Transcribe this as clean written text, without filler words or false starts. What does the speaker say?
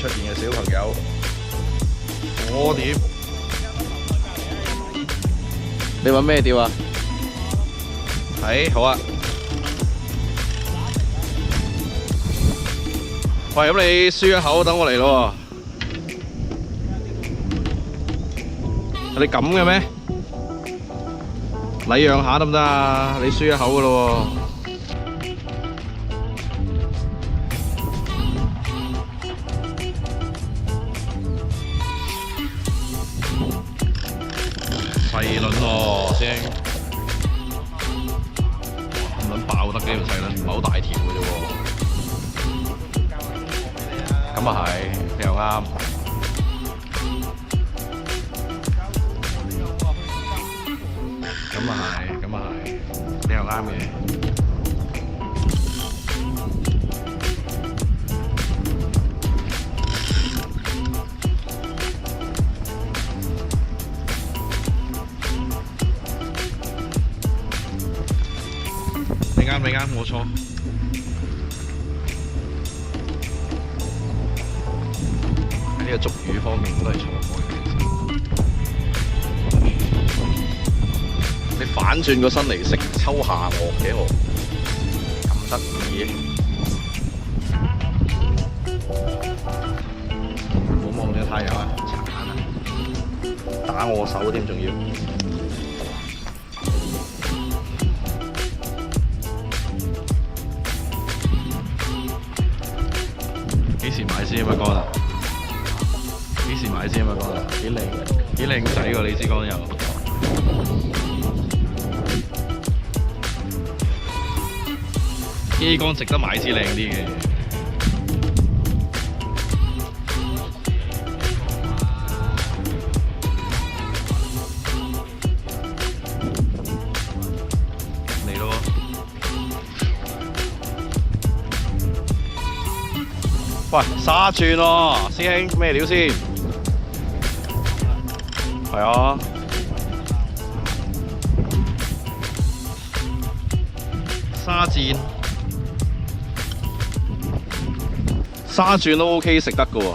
出現嘅小朋友，火碟。你揾咩釣啊？係好啊。喂，咁你輸一口，等我嚟咯喎。你咁嘅咩？禮讓下得唔得啊？你輸一口噶咯喎。細輪喎，師兄，咁撚爆得嘅條細輪，唔係好大條嘅啫喎。咁啊係，你又啱。咁啊係，咁啊係，你又啱嘅。你啱，冇錯。喺呢個捉魚方面都係錯嘅。你反轉個身嚟食秋下鵝嘅喎，咁得意。唔好望住太陽啊！殘眼啊！打我手添，仲要。幾時買先啊？乾啊！幾時買先啊？乾啊！幾靚仔喎！你支乾油。機乾值得買支靚啲嘅。嚟咯！喂，沙轉喎，師兄咩料先？係啊。沙箭。沙轉都 OK 食得㗎喎。